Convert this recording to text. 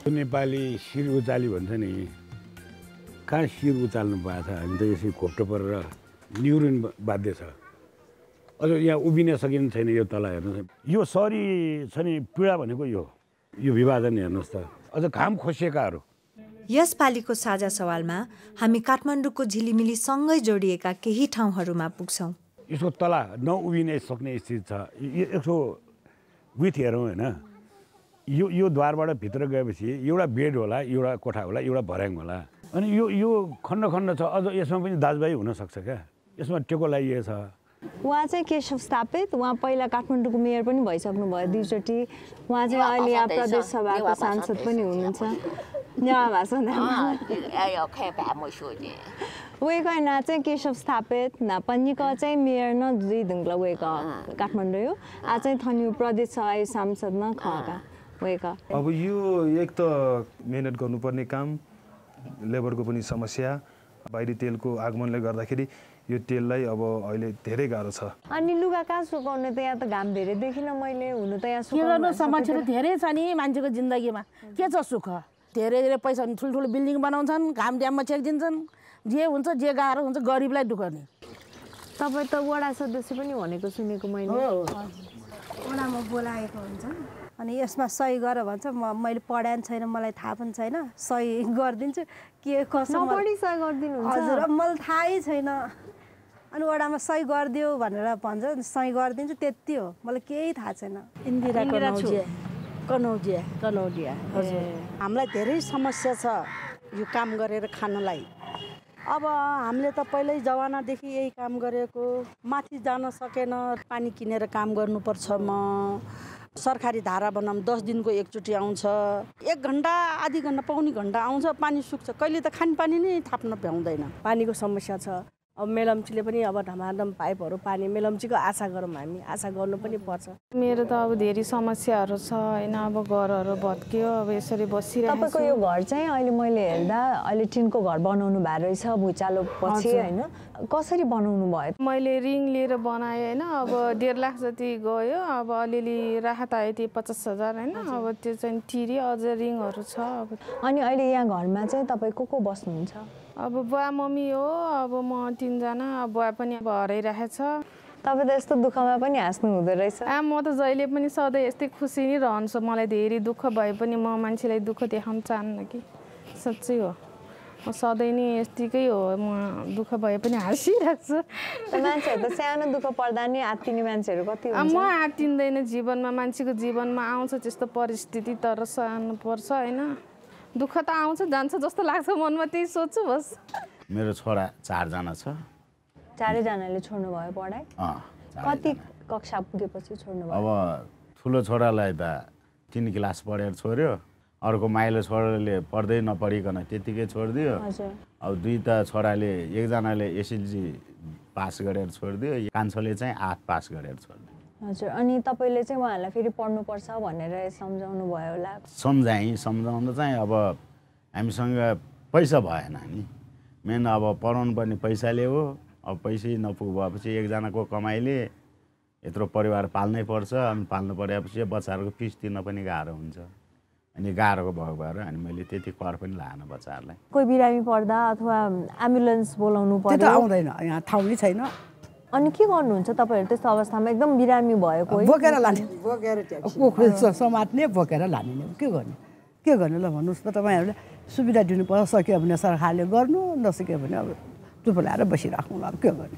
नेपाली शिर उचाली भन्छ नि, कहाँ शिर उचाल्नु पाएको छ, हामी त यसरी घोप्टो परेर न्युरोन बाध्य छ। अझ यहाँ उभिन सकिने छैन। यो तल हेर्नुहोस्, यो सरी छ नि पीडा भनेको यो विभाजन हेर्नुहोस् त, अझ घाम खोसिएकाहरू। यसपालिको साझा सवालमा हामी काठमाडौँको झिलिमिलीसँगै जोडिएका केही ठाउँहरूमा पुग्छौँ। यसको तल नउभिन सक्ने स्थिति छ। यसो विथ हेरौँ होइन, यो द्वारबाट भित्र गएपछि एउटा बेड होला, एउटा कोठा होला, एउटा भर्याङ होला। अनि यो खण्ड खण्ड छ। अझ यसमा पनि दाजुभाइ हुनसक्छ क्या, यसमा टेको लगाइएको छ। उहाँ चाहिँ केशव स्थापित, उहाँ पहिला काठमाडौँको मेयर पनि भइसक्नु भयो दुईचोटि। उहाँ चाहिँ अहिले यहाँ प्रदेश सभाको सांसद पनि हुनुहुन्छ। वेका ना चाहिँ केशव स्थापित ना पन्नीको चाहिँ मेयर न दुई दिनला वेका काठमाडौँ हो। आ चाहिँ थन्यु प्रदेश सभा सांसद न खका वेका। अब यो एक त मेहनत गर्नुपर्ने काम, लेबरको पनि समस्या, बाहिरी तेलको आगमनले गर्दाखेरि यो तेललाई अब अहिले धेरै गाह्रो छ। अनि लुगा कहाँ सुकाउने त यहाँ त घाम धेरै देखिन मैले। हुनु त यहाँ सुकाउनु समस्या धेरै छ नि मान्छेको जिन्दगीमा। के छ सुख? धेरै पैसा ठुल्ठुलो बिल्डिङ बनाउँछन्, घाम ड्याममा छेकिदिन्छन्, जे हुन्छ जे गाह्रो हुन्छ गरिबलाई दुःख नि। तपाईँ त वडा सदस्य पनि भनेको सुनेको मैले। वडामा बोलाएको हुन्छ अनि यसमा सही गर भन्छ। मैले पढाएन छैन, मलाई थाहा पनि छैन, सही गरिदिन्छु। के कसो नपढी सही गरिदिनुहुन्छ? हजुर, मलाई थाहै छैन। अनि वडामा सही गरिदियो भनेर भन्छ, सही गरिदिन्छु, त्यति हो। मलाई केही थाहा छैन। इन्दिरा कनौजिया हजुर। हामीलाई धेरै समस्या छ यो काम गरेर खानलाई। अब हामीले त पहिल्यै जवानादेखि यही काम गरेको, माथि जान सकेन, पानी किनेर काम गर्नुपर्छ। म सरकारी धारा बनाऊँ 10 दिनको एकचोटि आउँछ, 1 घन्टा आधी घन्टा पाउने घन्टा आउँछ, पानी सुक्छ। कहिले त खानपानी नै थाप्न भ्याउँदैन। पानीको समस्या छ। अब मेलम्चीले पनि अब धमाधम पाइपहरू पानी मेलम्चीको आशा गरौँ, हामी आशा गर्नु पनि पर्छ। मेरो त अब धेरै समस्याहरू छ होइन। अब घरहरू भत्कियो, अब यसरी बसिरहेको छु। तपाईँको यो घर चाहिँ अहिले मैले हेर्दा अहिले टिनको घर बनाउनु भएको रहेछ भुइँचालो पछि होइन। कसरी बनाउनु भयो? मैले रिङ लिएर बनाएँ होइन। अब 1.5 लाख जति गयो। अब अलिअलि राहत आयो त्यो 50,000 होइन। अब त्यो चाहिँ तिर्यो, अझ रिङहरू छ। अनि अहिले यहाँ घरमा चाहिँ तपाईँ को बस्नुहुन्छ? अब बुवा मम्मी हो, अब म 3 जना। अब बुवा पनि अब हराइरहेछ। तपाईँ त यस्तो दुःखमा पनि हाँस्नु हुँदो रहेछ। म त जहिले पनि सधैँ यस्तै खुसी नै रहन्छु। मलाई धेरै दुःख भए पनि म मान्छेलाई दुःख देखाउन चाहन्न कि, साँच्चै हो। म सधैँ नै यतिकै हो। म दुःख भए पनि हाँसिरहेको छु। मान्छेहरू त सानो दुःख पर्दा नि आत्तिने मान्छेहरू कति हुन्छ? म आत्तिँदैन जीवनमा, मान्छेको जीवनमा आउँछ त्यस्तो परिस्थिति, तर सहनु पर्छ होइन। दुःख त आउँछ जान्छ जस्तो लाग्छ मनमा, त्यही सोच्छु बस। मेरो छोरा 4 जना छ। 4 जनाले छोड्नु भयो पढाइ? कति कक्षा पुगेपछि छोड्नु भयो? अब ठुलो छोरालाई त 3 क्लास पढेर छोड्यो, अर्को माइलो छोराले पढ्दै नपढिकन त्यतिकै छोडिदियो। अब 2 त छोराले, एकजनाले एसएलसी पास गरेर छोडिदियो, कान्छोले चाहिँ 8 पास गरेर छोडिदियो। हजुर, अनि तपाईँले चाहिँ उहाँहरूलाई फेरि पढ्नुपर्छ भनेर सम्झाउनु भयो होला? सम्झाउनु चाहिँ अब हामीसँग पैसा भएन नि, मेन अब पढाउनु पर्ने पैसाले हो। अब पैसै नपुग भएपछि एकजनाको कमाइले यत्रो परिवार पाल्नै पर्छ। अनि पाल्नु परेपछि बच्चाहरूको फिस तिर्न पनि गाह्रो हुन्छ। अनि गाह्रोको भएको भएर अनि मैले त्यति कर पनि लाएन बच्चाहरूलाई। कोही बिरामी पर्दा अथवा एम्बुलेन्स बोलाउनु पर्यो? त्यो त आउँदैन, यहाँ ठाउँ नै छैन। अनि के गर्नुहुन्छ तपाईँहरू त्यस्तो अवस्थामा? एकदम बिरामी भयो कोही? बोकेर लाने, समात्ने, बोकेर लाने। के गर्ने ल भन्नुहोस् त। तपाईँहरूले सुविधा दिनुपर्छ। सक्यो भने सरकारले गर्नु, नसक्यो भने अब चुप लाएर बसिराख्नु। अब के गर्ने?